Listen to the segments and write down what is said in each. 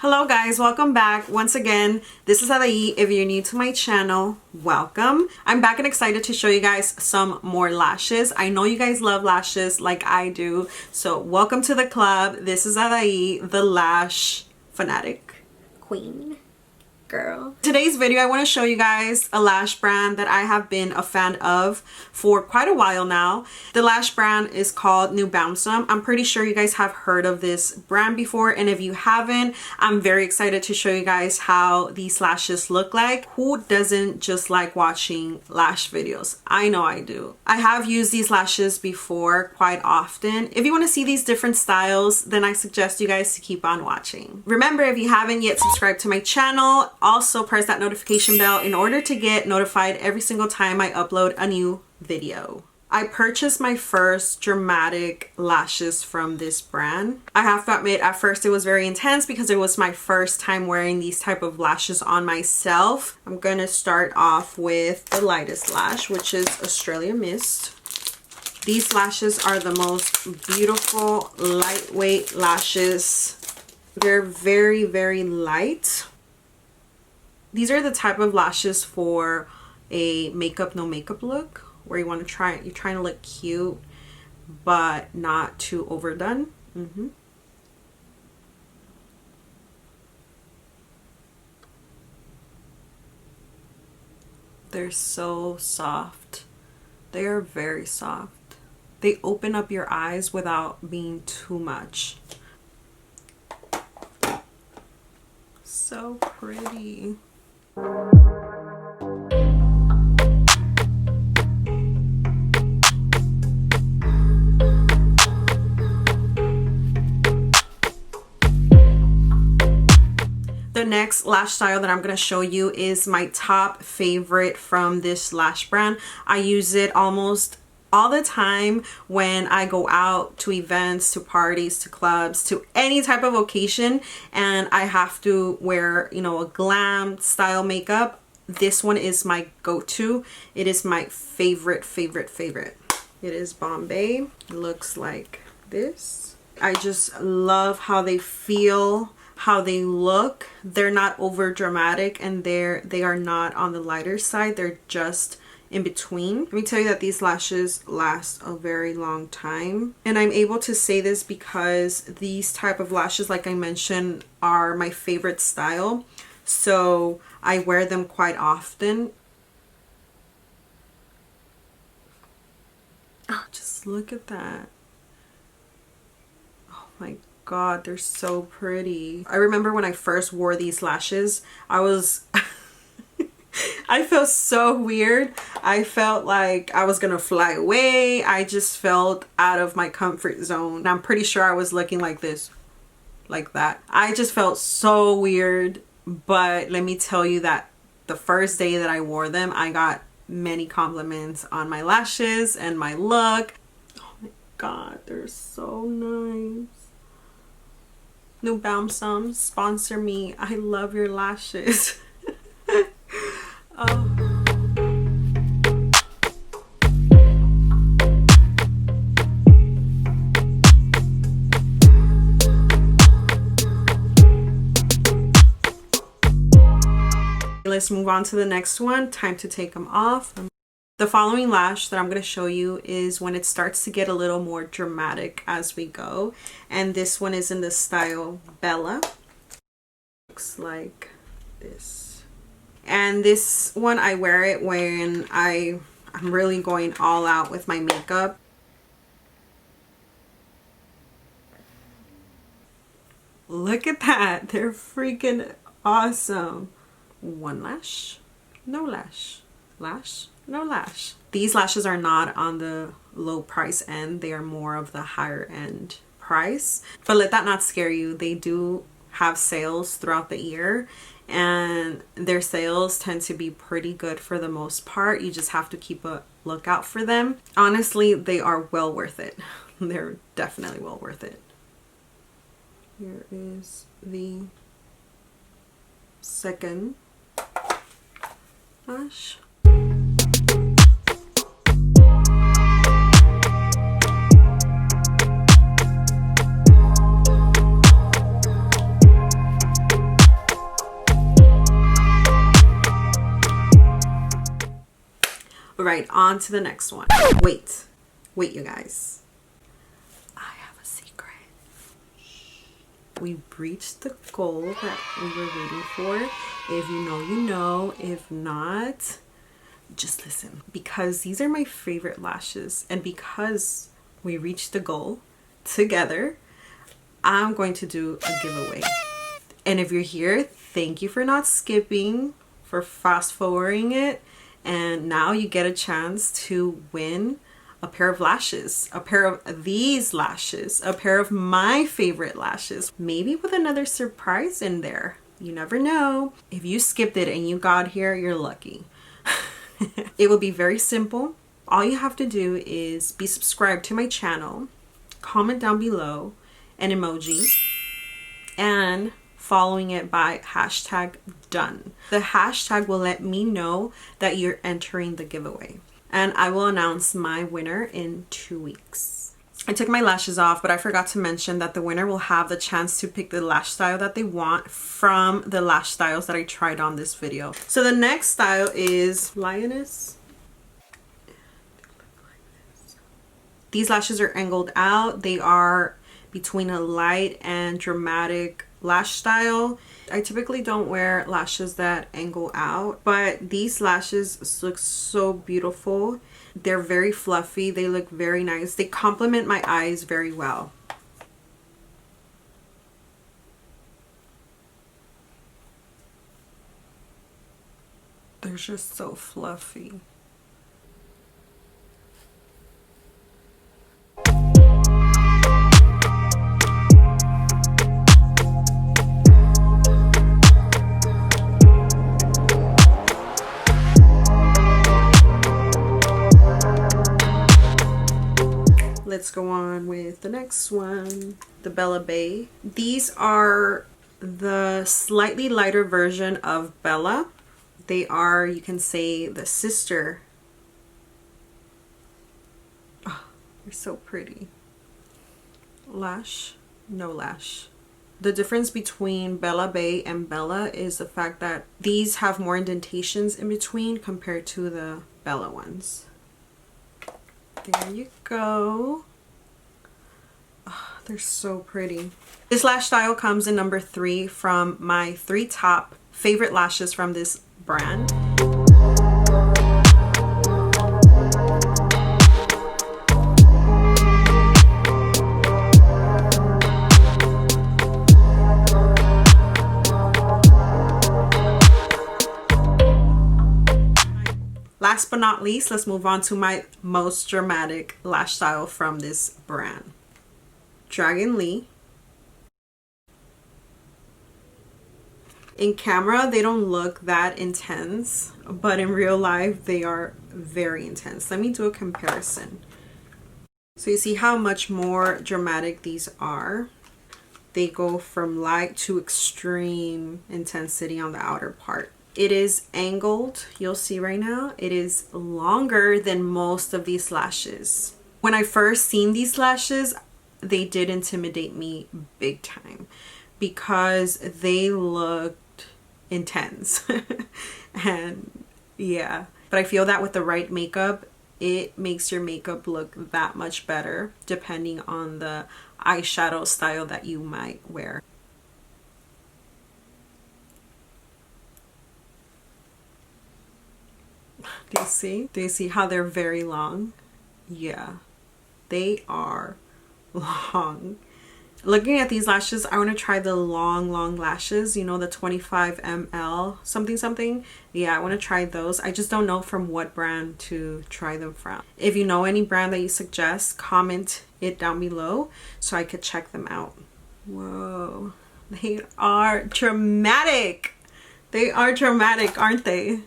Hello guys, welcome back. Once again, this is Adhay. If you're new to my channel, welcome. I'm back and excited to show you guys some more lashes. I know you guys love lashes like I do, so welcome to the club. This is Adhay, the lash fanatic queen. Girl. Today's video, I want to show you guys a lash brand that I have been a fan of for quite a while now. The lash brand is called Nubounsom. I'm pretty sure you guys have heard of this brand before, and if you haven't, I'm very excited to show you guys how these lashes look like. Who doesn't just like watching lash videos? I know I do. I have used these lashes before quite often. If you want to see these different styles, then I suggest you guys to keep on watching. Remember, if you haven't yet subscribed to my channel, also press that notification bell in order to get notified every single time I upload a new video. I purchased my first dramatic lashes from this brand. I have to admit, at first it was very intense because it was my first time wearing these type of lashes on myself. I'm gonna start off with the lightest lash, which is Australia Mist. These lashes are the most beautiful lightweight lashes. They're very, very light. These are the type of lashes for a makeup no makeup look, where you want to you're trying to look cute but not too overdone. They're so soft. They are very soft. They open up your eyes without being too much. So pretty. The next lash style that I'm going to show you is my top favorite from this lash brand. I use it almost all the time when I go out to events, to parties, to clubs, to any type of occasion, and I have to wear, you know, a glam style makeup. This one is my go-to. It is my favorite. It is Bombay. It looks like this. I just love how they feel, how they look. They're not over dramatic, and they are not on the lighter side. They're just in between. Let me tell you that these lashes last a very long time, and I'm able to say this because these type of lashes, like I mentioned, are my favorite style, so I wear them quite often. Oh, just look at that. Oh my god, they're so pretty. I remember when I first wore these lashes, I felt so weird. I felt like I was gonna fly away. I just felt out of my comfort zone. I'm pretty sure I was looking like this, like that. I just felt so weird, but let me tell you that the first day that I wore them, I got many compliments on my lashes and my look. Oh my god, they're so nice. Nubounsom, sponsor me. I love your lashes. Oh. Let's move on to the next one. Time to take them off. The following lash that I'm going to show you is when it starts to get a little more dramatic as we go, and this one is in the style Bella. Looks like this. And this one, I wear it when I'm really going all out with my makeup. Look at that. They're freaking awesome. One lash, no lash. Lash, no lash. These lashes are not on the low price end. They are more of the higher end price. But let that not scare you. They do have sales throughout the year, and their sales tend to be pretty good for the most part. You just have to keep a lookout for them. Honestly, they are well worth it. They're definitely well worth it. Here is the second lash. Right, on to the next one. Wait, you guys. I have a secret. We reached the goal that we were waiting for. If you know, you know. If not, just listen. Because these are my favorite lashes, and because we reached the goal together, I'm going to do a giveaway. And if you're here, thank you for not skipping, for fast forwarding it. And now you get a chance to win a pair of lashes, a pair of these lashes, a pair of my favorite lashes, maybe with another surprise in there. You never know. If you skipped it and you got here, you're lucky. It will be very simple. All you have to do is be subscribed to my channel, comment down below an emoji, and following it by hashtag done. The hashtag will let me know that you're entering the giveaway, and I will announce my winner in 2 weeks. I took my lashes off, but I forgot to mention that the winner will have the chance to pick the lash style that they want from the lash styles that I tried on this video. So the next style is Lioness. These lashes are angled out. They are between a light and dramatic lash style. I typically don't wear lashes that angle out, but these lashes look so beautiful. They're very fluffy. They look very nice. They complement my eyes very well. They're just so fluffy. Let's go on with the next one, the Bella Bay. These are the slightly lighter version of Bella. They are, you can say, the sister. Oh, they're so pretty. Lash, no lash. The difference between Bella Bay and Bella is the fact that these have more indentations in between compared to the Bella ones. There you go. Oh, they're so pretty. This lash style comes in number 3 from my 3 top favorite lashes from this brand. Last but not least, let's move on to my most dramatic lash style from this brand. Dragon Lee. In camera, they don't look that intense, but in real life, they are very intense. Let me do a comparison. So you see how much more dramatic these are. They go from light to extreme intensity on the outer part. It is angled, you'll see right now. It is longer than most of these lashes. When I first seen these lashes, they did intimidate me big time because they looked intense. And yeah, but I feel that with the right makeup, it makes your makeup look that much better depending on the eyeshadow style that you might wear. Do you see? Do you see how they're very long? Yeah, they are long. Looking at these lashes, I want to try the long lashes, you know, the 25 ml something. Yeah, I want to try those. I just don't know from what brand to try them from. If you know any brand that you suggest, comment it down below so I could check them out. Whoa, they are dramatic. They are dramatic, aren't they?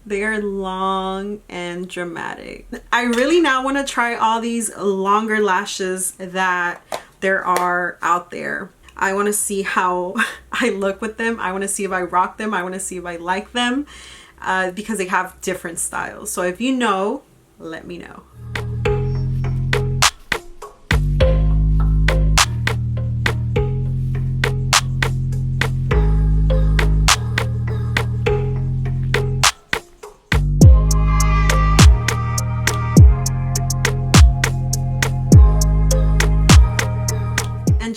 They are long and dramatic. I really now want to try all these longer lashes that there are out there. I want to see how I look with them. I want to see if I rock them. I want to see if I like them because they have different styles. So if you know, let me know.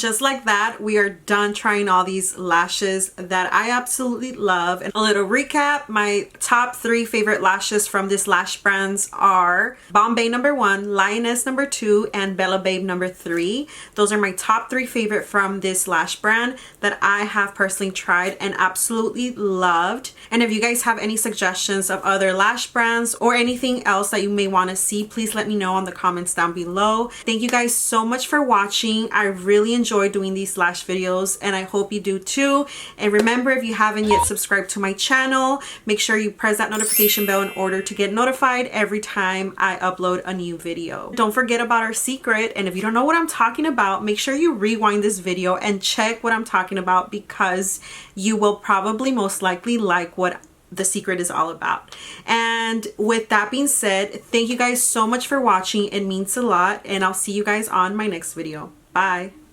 just like that, we are done trying all these lashes that I absolutely love. And a little recap, my top 3 favorite lashes from this lash brands are Bombay #1, Lioness #2, and Bella Babe #3. Those are my top 3 favorite from this lash brand that I have personally tried and absolutely loved. And if you guys have any suggestions of other lash brands or anything else that you may want to see, please let me know in the comments down below. Thank you guys so much for watching. I really enjoy doing these lash videos and I hope you do too. And remember, if you haven't yet subscribed to my channel, make sure you press that notification bell in order to get notified every time I upload a new video. Don't forget about our secret, and if you don't know what I'm talking about, make sure you rewind this video and check what I'm talking about, because you will probably most likely like what the secret is all about. And with that being said, thank you guys so much for watching. It means a lot, and I'll see you guys on my next video. Bye.